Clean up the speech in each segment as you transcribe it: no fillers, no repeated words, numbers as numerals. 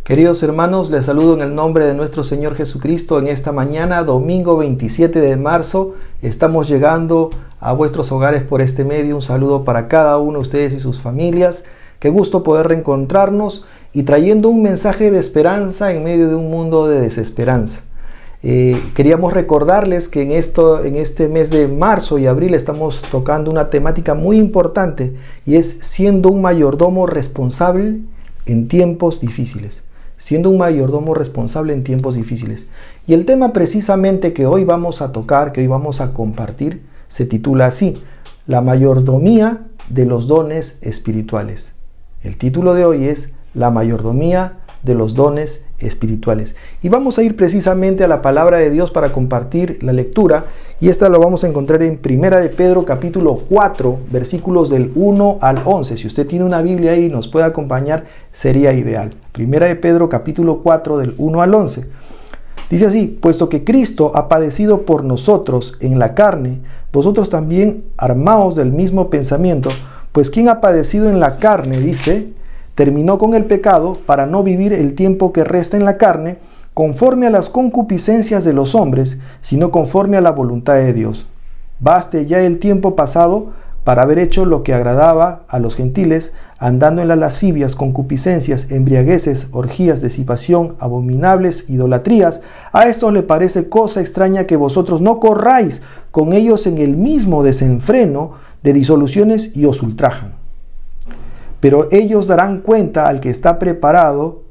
Queridos hermanos, les saludo en el nombre de nuestro Señor Jesucristo en esta mañana, domingo 27 de marzo. Estamos llegando a vuestros hogares por este medio. Un saludo para cada uno de ustedes y sus familias. Qué gusto poder reencontrarnos y trayendo un mensaje de esperanza en medio de un mundo de desesperanza. Queríamos recordarles que en este mes de marzo y abril estamos tocando una temática muy importante y es siendo un mayordomo responsable en tiempos difíciles. Siendo un mayordomo responsable en tiempos difíciles. Y el tema precisamente que hoy vamos a tocar, que hoy vamos a compartir, se titula así: La mayordomía de los dones espirituales. El título de hoy es La mayordomía de los dones espirituales. Y vamos a ir precisamente a la palabra de Dios para compartir la lectura. Y esta lo vamos a encontrar en Primera de Pedro capítulo 4, versículos del 1 al 11. Si usted tiene una Biblia ahí y nos puede acompañar, sería ideal. Primera de Pedro capítulo 4 del 1 al 11. Dice así: puesto que Cristo ha padecido por nosotros en la carne, vosotros también armaos del mismo pensamiento, pues quien ha padecido en la carne, dice, terminó con el pecado para no vivir el tiempo que resta en la carne, conforme a las concupiscencias de los hombres, sino conforme a la voluntad de Dios. Baste ya el tiempo pasado para haber hecho lo que agradaba a los gentiles, andando en las lascivias, concupiscencias, embriagueces, orgías, disipación, abominables, idolatrías. A esto le parece cosa extraña que vosotros no corráis con ellos en el mismo desenfreno de disoluciones y os ultrajan. Pero ellos darán cuenta al que está preparado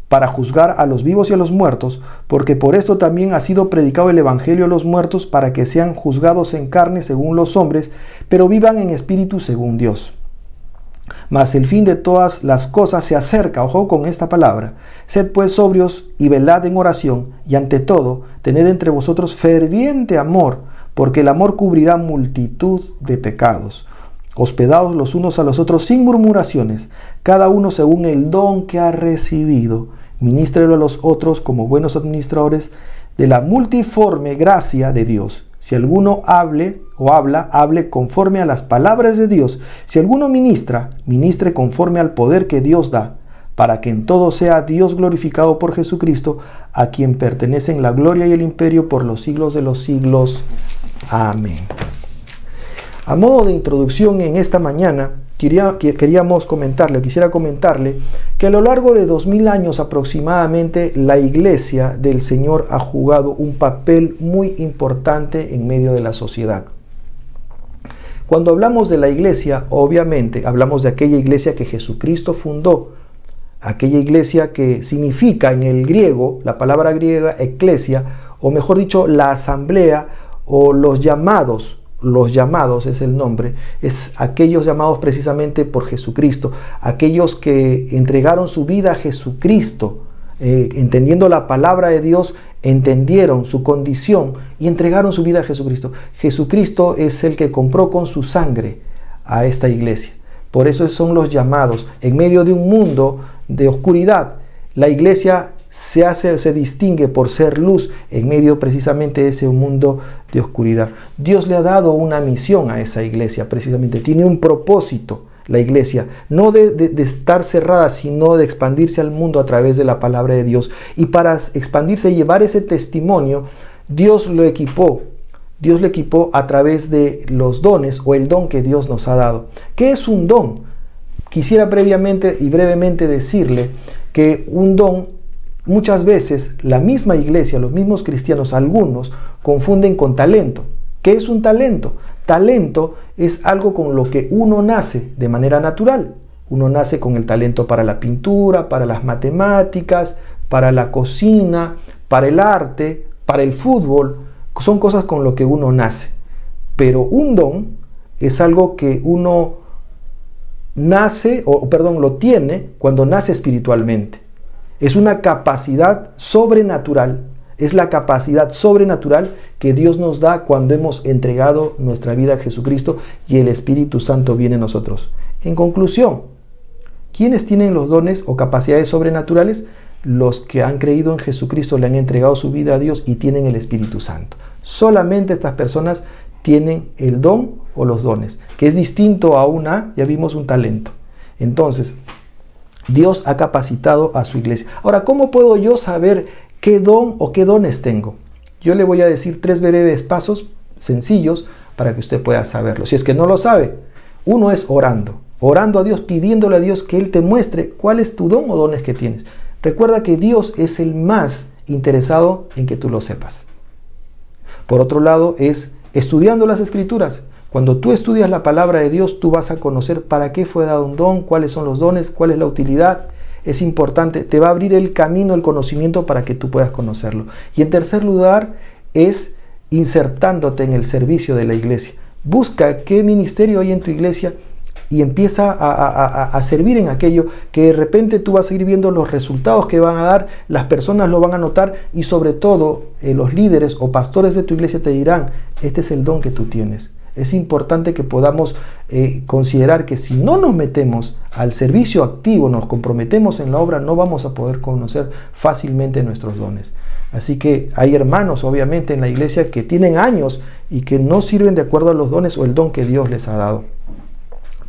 para juzgar a los vivos y a los muertos, porque por esto también ha sido predicado el evangelio a los muertos, para que sean juzgados en carne según los hombres, pero vivan en espíritu según Dios. Mas el fin de todas las cosas se acerca. Ojo con esta palabra. Sed pues sobrios y velad en oración, y ante todo tened entre vosotros ferviente amor, porque el amor cubrirá multitud de pecados. Hospedaos los unos a los otros sin murmuraciones, cada uno según el don que ha recibido. Ministrelo a los otros como buenos administradores de la multiforme gracia de Dios. Si alguno hable conforme a las palabras de Dios. Si alguno ministre conforme al poder que Dios da, para que en todo sea Dios glorificado por Jesucristo, a quien pertenecen la gloria y el imperio por los siglos de los siglos. Amén. A modo de introducción en esta mañana, quisiera comentarle que a lo largo de 2000 años aproximadamente, la Iglesia del Señor ha jugado un papel muy importante en medio de la sociedad. Cuando hablamos de la Iglesia, obviamente hablamos de aquella Iglesia que Jesucristo fundó, aquella Iglesia que significa en el griego, la palabra griega eclesia, o mejor dicho, la asamblea o los llamados es el nombre, es aquellos llamados precisamente por Jesucristo, aquellos que entregaron su vida a Jesucristo, entendiendo la palabra de Dios, entendieron su condición y entregaron su vida a Jesucristo. Jesucristo es el que compró con su sangre a esta iglesia. Por eso son los llamados. En medio de un mundo de oscuridad, la iglesia se distingue por ser luz en medio precisamente de ese mundo de oscuridad. Dios le ha dado una misión a esa iglesia, precisamente tiene un propósito la iglesia, no de estar cerrada, sino de expandirse al mundo a través de la palabra de Dios. Y para expandirse y llevar ese testimonio, Dios lo equipó a través de los dones o el don que Dios nos ha dado. ¿Qué es un don? Quisiera previamente y brevemente decirle que un don, muchas veces la misma iglesia, los mismos cristianos, algunos confunden con talento. ¿Qué es un talento? Talento es algo con lo que uno nace de manera natural. Uno nace con el talento para la pintura, para las matemáticas, para la cocina, para el arte, para el fútbol. Son cosas con lo que uno nace. Pero un don es algo que uno lo tiene cuando nace espiritualmente. Es una capacidad sobrenatural, es la capacidad sobrenatural que Dios nos da cuando hemos entregado nuestra vida a Jesucristo y el Espíritu Santo viene a nosotros. En conclusión, ¿quiénes tienen los dones o capacidades sobrenaturales? Los que han creído en Jesucristo, le han entregado su vida a Dios y tienen el Espíritu Santo. Solamente estas personas tienen el don o los dones, que es distinto a ya vimos un talento. Entonces, Dios ha capacitado a su iglesia. Ahora, ¿cómo puedo yo saber qué don o qué dones tengo? Yo le voy a decir 3 breves pasos sencillos para que usted pueda saberlo. Si es que no lo sabe, uno es orando a Dios, pidiéndole a Dios que Él te muestre cuál es tu don o dones que tienes. Recuerda que Dios es el más interesado en que tú lo sepas. Por otro lado, es estudiando las Escrituras. Cuando tú estudias la palabra de Dios, tú vas a conocer para qué fue dado un don, cuáles son los dones, cuál es la utilidad. Es importante, te va a abrir el camino, el conocimiento para que tú puedas conocerlo. Y en tercer lugar, es insertándote en el servicio de la iglesia. Busca qué ministerio hay en tu iglesia y empieza a servir en aquello que de repente tú vas a ir viendo los resultados que van a dar, las personas lo van a notar y sobre todo los líderes o pastores de tu iglesia te dirán, este es el don que tú tienes. Es importante que podamos considerar que si no nos metemos al servicio activo, nos comprometemos en la obra, no vamos a poder conocer fácilmente nuestros dones. Así que hay hermanos, obviamente, en la iglesia que tienen años y que no sirven de acuerdo a los dones o el don que Dios les ha dado.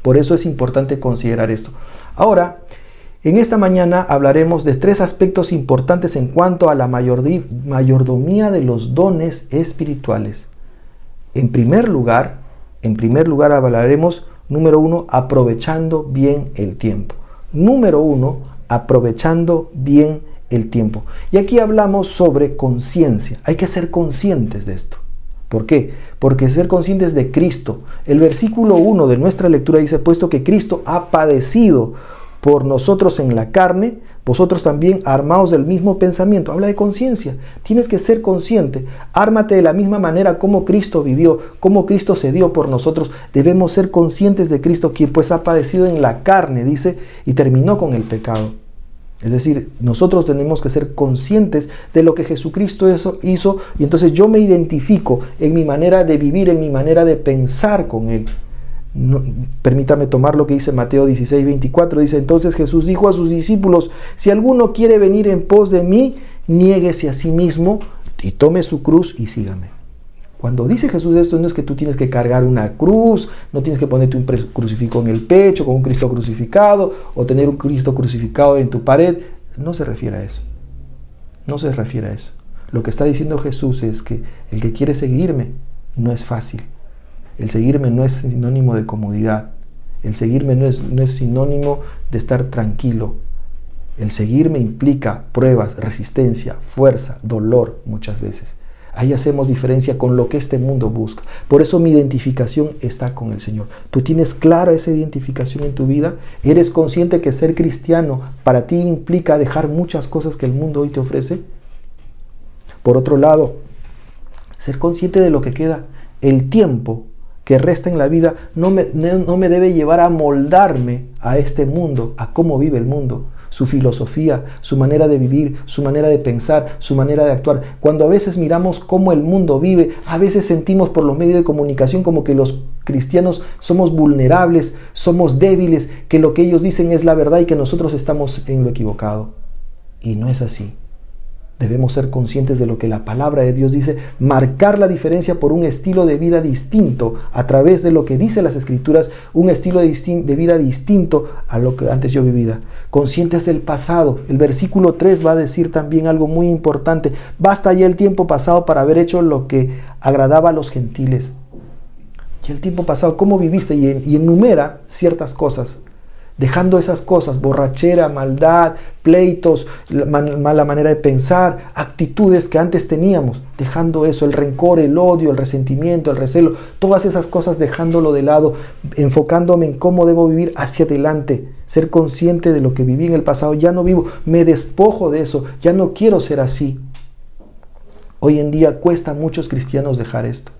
Por eso es importante considerar esto. Ahora, en esta mañana hablaremos de 3 aspectos importantes en cuanto a la mayordomía de los dones espirituales. En primer lugar hablaremos, número 1, aprovechando bien el tiempo. Número 1, aprovechando bien el tiempo. Y aquí hablamos sobre conciencia. Hay que ser conscientes de esto. ¿Por qué? Porque ser conscientes de Cristo. El versículo 1 de nuestra lectura dice, puesto que Cristo ha padecido por nosotros en la carne, vosotros también armaos del mismo pensamiento. Habla de conciencia. Tienes que ser consciente. Ármate de la misma manera como Cristo vivió, como Cristo se dio por nosotros. Debemos ser conscientes de Cristo, quien pues ha padecido en la carne, dice, y terminó con el pecado. Es decir, nosotros tenemos que ser conscientes de lo que Jesucristo hizo y entonces yo me identifico en mi manera de vivir, en mi manera de pensar con Él. No, permítame tomar lo que dice Mateo 16:24. Dice, entonces Jesús dijo a sus discípulos, si alguno quiere venir en pos de mí, niéguese a sí mismo y tome su cruz y sígame. Cuando dice Jesús esto, no es que tú tienes que cargar una cruz, no tienes que ponerte un crucifijo en el pecho con un Cristo crucificado o tener un Cristo crucificado en tu pared. No se refiere a eso. No se refiere a eso. Lo que está diciendo Jesús es que el que quiere seguirme no es fácil. El seguirme no es sinónimo de comodidad. El seguirme no es sinónimo de estar tranquilo. El seguirme implica pruebas, resistencia, fuerza, dolor muchas veces. Ahí hacemos diferencia con lo que este mundo busca. Por eso mi identificación está con el Señor. ¿Tú tienes clara esa identificación en tu vida? ¿Eres consciente que ser cristiano para ti implica dejar muchas cosas que el mundo hoy te ofrece? Por otro lado, ser consciente de lo que queda. El tiempo que resta en la vida no me debe llevar a moldarme a este mundo, a cómo vive el mundo. Su filosofía, su manera de vivir, su manera de pensar, su manera de actuar. Cuando a veces miramos cómo el mundo vive, a veces sentimos por los medios de comunicación como que los cristianos somos vulnerables, somos débiles, que lo que ellos dicen es la verdad y que nosotros estamos en lo equivocado. Y no es así. Debemos ser conscientes de lo que la palabra de Dios dice, marcar la diferencia por un estilo de vida distinto a través de lo que dice las Escrituras, un estilo de vida distinto a lo que antes yo vivía. Conscientes del pasado. El versículo 3 va a decir también algo muy importante. Basta ya el tiempo pasado para haber hecho lo que agradaba a los gentiles. Ya el tiempo pasado, ¿cómo viviste? Y enumera ciertas cosas. Dejando esas cosas, borrachera, maldad, pleitos, mala manera de pensar, actitudes que antes teníamos, dejando eso, el rencor, el odio, el resentimiento, el recelo, todas esas cosas dejándolo de lado, enfocándome en cómo debo vivir hacia adelante, ser consciente de lo que viví en el pasado, ya no vivo, me despojo de eso, ya no quiero ser así. Hoy en día cuesta a muchos cristianos dejar esto,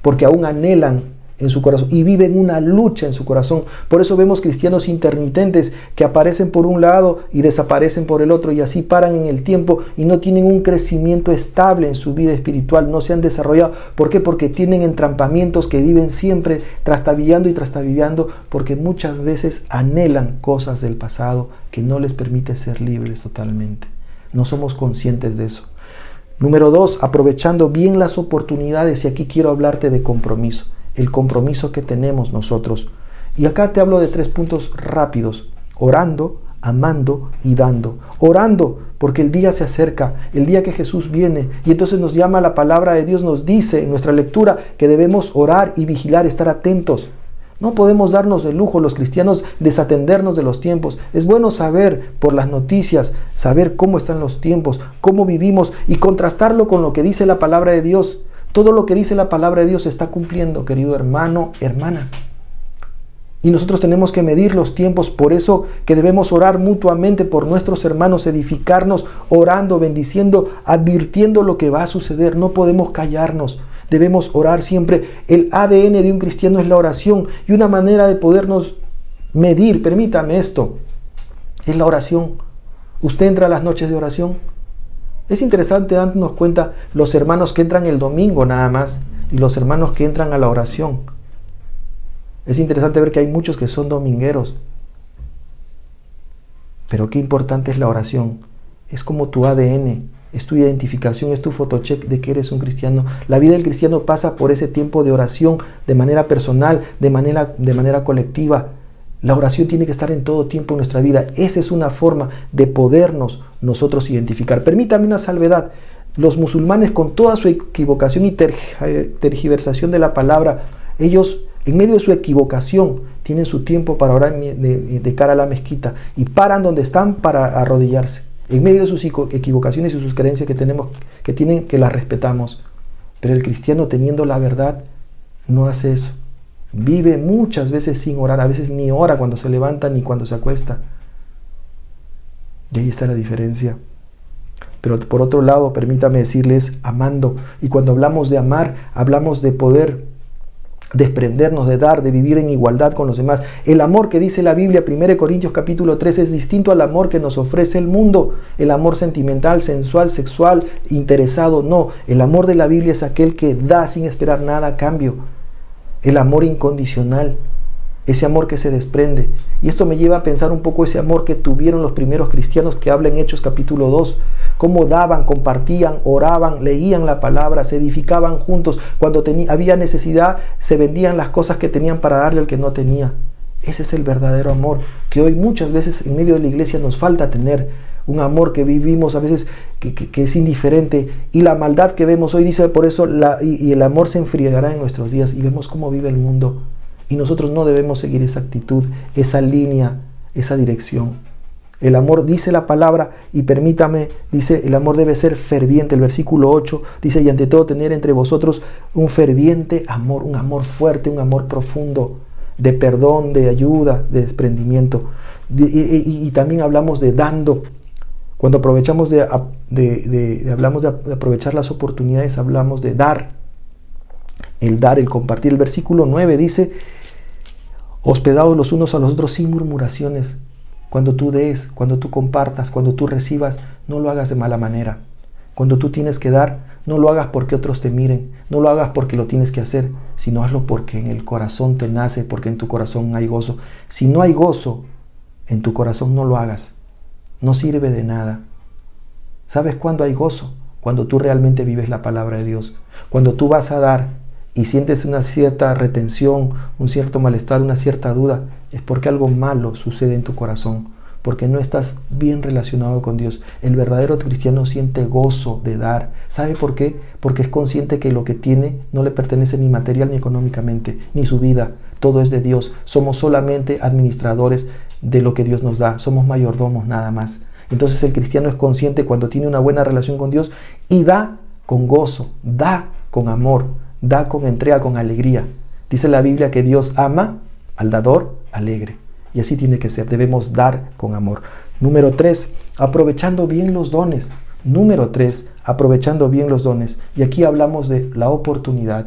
porque aún anhelan en su corazón y viven una lucha en su corazón. Por eso vemos cristianos intermitentes que aparecen por un lado y desaparecen por el otro y así paran en el tiempo y no tienen un crecimiento estable en su vida espiritual, no se han desarrollado. ¿Por qué? Porque tienen entrampamientos que viven siempre trastabillando porque muchas veces anhelan cosas del pasado que no les permite ser libres totalmente. No somos conscientes de eso. Número 2, aprovechando bien las oportunidades, y aquí quiero hablarte de compromiso. El compromiso que tenemos nosotros. Y acá te hablo de 3 puntos rápidos. Orando, amando y dando, orando, porque el día se acerca, el día que Jesús viene, y entonces nos llama la palabra de Dios, nos dice en nuestra lectura que debemos orar y vigilar, estar atentos. No podemos darnos el lujo los cristianos desatendernos de los tiempos. Es bueno saber por las noticias, saber cómo están los tiempos, cómo vivimos y contrastarlo con lo que dice la palabra de Dios. Todo lo que dice la palabra de Dios se está cumpliendo, querido hermano, hermana. Y nosotros tenemos que medir los tiempos, por eso que debemos orar mutuamente por nuestros hermanos, edificarnos, orando, bendiciendo, advirtiendo lo que va a suceder. No podemos callarnos, debemos orar siempre. El ADN de un cristiano es la oración, y una manera de podernos medir, permítame esto, es la oración. ¿Usted entra a las noches de oración? Es interesante darnos cuenta los hermanos que entran el domingo nada más y los hermanos que entran a la oración. Es interesante ver que hay muchos que son domingueros. Pero qué importante es la oración. Es como tu ADN, es tu identificación, es tu photocheck de que eres un cristiano. La vida del cristiano pasa por ese tiempo de oración de manera personal, de manera colectiva. La oración tiene que estar en todo tiempo en nuestra vida. Esa es una forma de podernos nosotros identificar. Permítame una salvedad. Los musulmanes, con toda su equivocación y tergiversación de la palabra, ellos, en medio de su equivocación, tienen su tiempo para orar de cara a la mezquita y paran donde están para arrodillarse. En medio de sus equivocaciones y sus creencias que las respetamos. Pero el cristiano, teniendo la verdad, no hace eso. Vive muchas veces sin orar, a veces ni ora cuando se levanta ni cuando se acuesta. Y ahí está la diferencia. Pero por otro lado, permítame decirles, amando. Y cuando hablamos de amar, hablamos de poder desprendernos, de dar, de vivir en igualdad con los demás. El amor que dice la Biblia, 1 Corintios capítulo 3, es distinto al amor que nos ofrece el mundo. El amor sentimental, sensual, sexual, interesado, no. El amor de la Biblia es aquel que da sin esperar nada a cambio. El amor incondicional, ese amor que se desprende. Y esto me lleva a pensar un poco ese amor que tuvieron los primeros cristianos que habla en Hechos capítulo 2. Cómo daban, compartían, oraban, leían la palabra, se edificaban juntos. Cuando había necesidad, se vendían las cosas que tenían para darle al que no tenía. Ese es el verdadero amor, que hoy muchas veces en medio de la iglesia nos falta tener. Un amor que vivimos a veces que es indiferente, y la maldad que vemos hoy, dice por eso, y el amor se enfriará en nuestros días, y vemos cómo vive el mundo. Y nosotros no debemos seguir esa actitud, esa línea, esa dirección. El amor, dice la palabra, y permítame, dice, el amor debe ser ferviente. El versículo 8 dice, y ante todo tener entre vosotros un ferviente amor, un amor fuerte, un amor profundo, de perdón, de ayuda, de desprendimiento. Y también hablamos de dando. Cuando aprovechamos hablamos de aprovechar las oportunidades, hablamos de dar. El dar, el compartir. El versículo 9 dice, hospedaos los unos a los otros sin murmuraciones. Cuando tú des, cuando tú compartas, cuando tú recibas, no lo hagas de mala manera. Cuando tú tienes que dar, no lo hagas porque otros te miren, no lo hagas porque lo tienes que hacer, sino hazlo porque en el corazón te nace, porque en tu corazón hay gozo. Si no hay gozo en tu corazón, no lo hagas. No sirve de nada. ¿Sabes cuándo hay gozo? Cuando tú realmente vives la palabra de Dios. Cuando tú vas a dar y sientes una cierta retención, un cierto malestar, una cierta duda, es porque algo malo sucede en tu corazón, porque no estás bien relacionado con Dios. El verdadero cristiano siente gozo de dar. ¿Sabe por qué? Porque es consciente que lo que tiene no le pertenece ni material ni económicamente, ni su vida. Todo es de Dios. Somos solamente administradores de lo que Dios nos da. Somos mayordomos nada más. Entonces el cristiano es consciente cuando tiene una buena relación con Dios y da con gozo, da con amor, da con entrega, con alegría. Dice la Biblia que Dios ama al dador alegre. Y así tiene que ser. Debemos dar con amor. Número 3, aprovechando bien los dones. Número 3, aprovechando bien los dones. Y aquí hablamos de la oportunidad.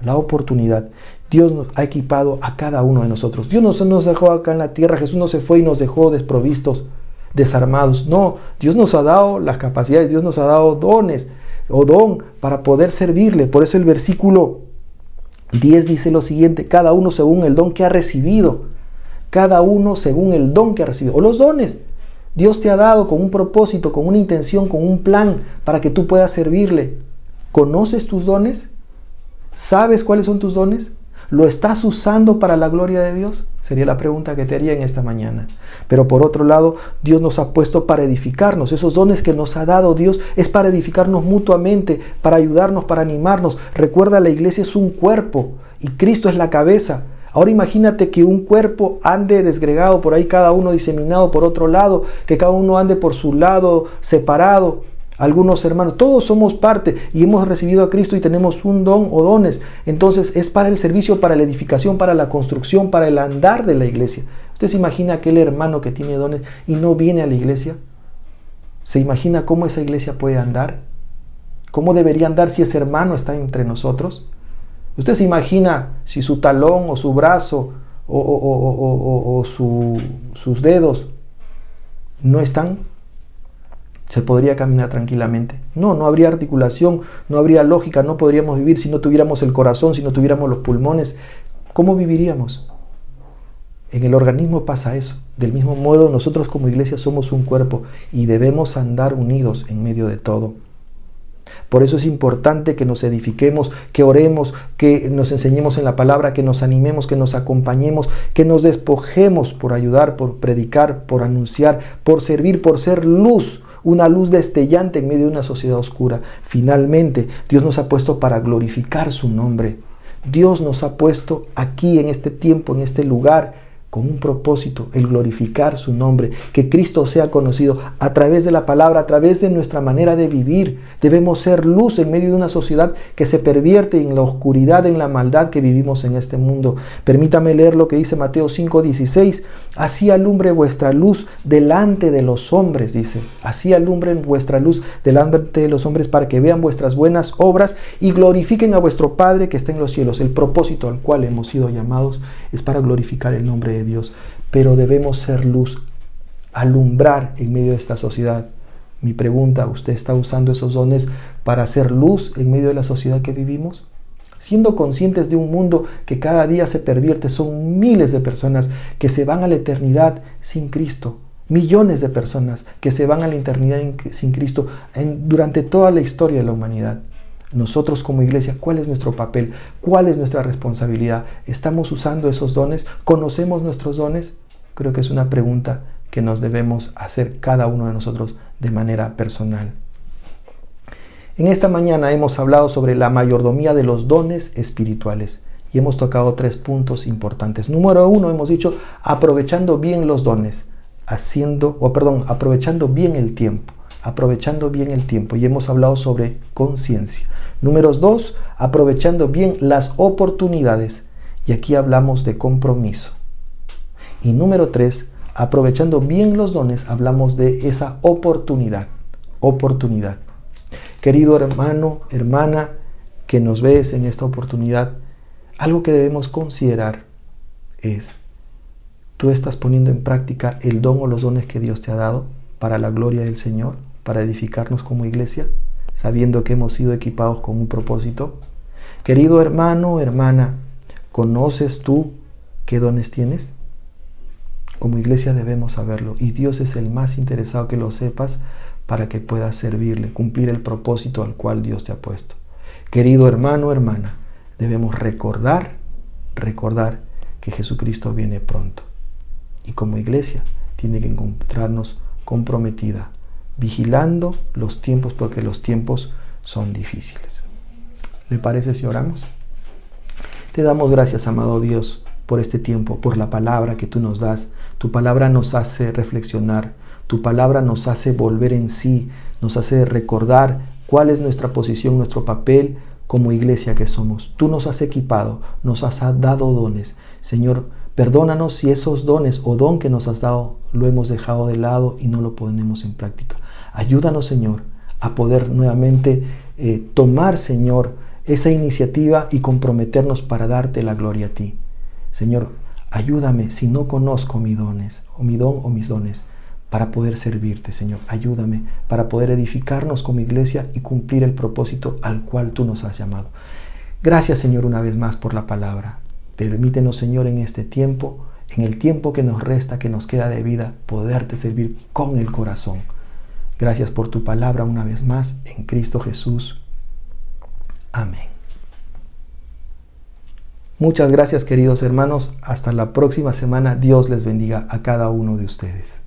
La oportunidad. Dios nos ha equipado a cada uno de nosotros. Dios no nos dejó acá en la tierra. Jesús no se fue y nos dejó desprovistos, desarmados. No, Dios nos ha dado las capacidades. Dios nos ha dado dones o don para poder servirle. Por eso el versículo 10 dice lo siguiente: cada uno según el don que ha recibido. Cada uno según el don que ha recibido. O los dones. Dios te ha dado con un propósito, con una intención, con un plan para que tú puedas servirle. ¿Conoces tus dones? ¿Sabes cuáles son tus dones? ¿Lo estás usando para la gloria de Dios? Sería la pregunta que te haría en esta mañana. Pero por otro lado, Dios nos ha puesto para edificarnos. Esos dones que nos ha dado Dios es para edificarnos mutuamente, para ayudarnos, para animarnos. Recuerda, la iglesia es un cuerpo y Cristo es la cabeza. Ahora imagínate que un cuerpo ande desgregado por ahí, cada uno diseminado por otro lado, que cada uno ande por su lado separado. Algunos hermanos, todos somos parte y hemos recibido a Cristo y tenemos un don o dones. Entonces es para el servicio, para la edificación, para la construcción, para el andar de la iglesia. ¿Usted se imagina aquel hermano que tiene dones y no viene a la iglesia? ¿Se imagina cómo esa iglesia puede andar? ¿Cómo debería andar si ese hermano está entre nosotros? ¿Usted se imagina si su talón o su brazo o sus dedos no están? ¿Se podría caminar tranquilamente? No, no habría articulación, no habría lógica, no podríamos vivir si no tuviéramos el corazón, si no tuviéramos los pulmones. ¿Cómo viviríamos? En el organismo pasa eso. Del mismo modo, nosotros como iglesia somos un cuerpo y debemos andar unidos en medio de todo. Por eso es importante que nos edifiquemos, que oremos, que nos enseñemos en la palabra, que nos animemos, que nos acompañemos, que nos despojemos por ayudar, por predicar, por anunciar, por servir, por ser luz. Una luz destellante en medio de una sociedad oscura. Finalmente, Dios nos ha puesto para glorificar su nombre. Dios nos ha puesto aquí en este tiempo, en este lugar, con un propósito, el glorificar su nombre, que Cristo sea conocido a través de la palabra, a través de nuestra manera de vivir. Debemos ser luz en medio de una sociedad que se pervierte en la oscuridad, en la maldad que vivimos en este mundo. Permítame leer lo que dice Mateo 5:16. Así alumbre vuestra luz delante de los hombres, dice. Así alumbren vuestra luz delante de los hombres para que vean vuestras buenas obras y glorifiquen a vuestro Padre que está en los cielos. El propósito al cual hemos sido llamados es para glorificar el nombre de Dios, pero debemos ser luz, alumbrar en medio de esta sociedad. Mi pregunta, ¿usted está usando esos dones para hacer luz en medio de la sociedad que vivimos? Siendo conscientes de un mundo que cada día se pervierte, son miles de personas que se van a la eternidad sin Cristo, millones de personas que se van a la eternidad sin Cristo durante toda la historia de la humanidad. Nosotros como iglesia, ¿cuál es nuestro papel? ¿Cuál es nuestra responsabilidad? ¿Estamos usando esos dones? ¿Conocemos nuestros dones? Creo que es una pregunta que nos debemos hacer cada uno de nosotros de manera personal. En esta mañana hemos hablado sobre la mayordomía de los dones espirituales y hemos tocado 3 puntos importantes. Número 1, hemos dicho aprovechando bien los dones, aprovechando bien el tiempo. Aprovechando bien el tiempo y hemos hablado sobre conciencia. Número 2, aprovechando bien las oportunidades y aquí hablamos de compromiso. Y número 3, aprovechando bien los dones, hablamos de esa oportunidad. Querido hermano, hermana, que nos ves en esta oportunidad, algo que debemos considerar es, ¿tú estás poniendo en práctica el don o los dones que Dios te ha dado para la gloria del Señor? Para edificarnos como iglesia, sabiendo que hemos sido equipados con un propósito. Querido hermano, hermana, ¿conoces tú qué dones tienes? Como iglesia debemos saberlo y Dios es el más interesado que lo sepas para que puedas servirle, cumplir el propósito al cual Dios te ha puesto. Querido hermano, hermana, debemos recordar que Jesucristo viene pronto y como iglesia tiene que encontrarnos comprometida, vigilando los tiempos porque los tiempos son difíciles. ¿Le parece si oramos? Te damos gracias, amado Dios, por este tiempo, por la palabra que tú nos das. Tu palabra nos hace reflexionar, tu palabra nos hace volver en sí, nos hace recordar cuál es nuestra posición, nuestro papel como iglesia que somos. Tú nos has equipado, nos has dado dones. Señor, perdónanos si esos dones o don que nos has dado lo hemos dejado de lado y no lo ponemos en práctica. Ayúdanos, Señor, a poder nuevamente tomar, Señor, esa iniciativa y comprometernos para darte la gloria a ti. Señor, ayúdame si no conozco mis dones, o mi don o mis dones, para poder servirte, Señor. Ayúdame para poder edificarnos como iglesia y cumplir el propósito al cual tú nos has llamado. Gracias, Señor, una vez más por la palabra. Permítenos, Señor, en este tiempo, en el tiempo que nos resta, que nos queda de vida, poderte servir con el corazón. Gracias por tu palabra una vez más, en Cristo Jesús. Amén. Muchas gracias, queridos hermanos. Hasta la próxima semana. Dios les bendiga a cada uno de ustedes.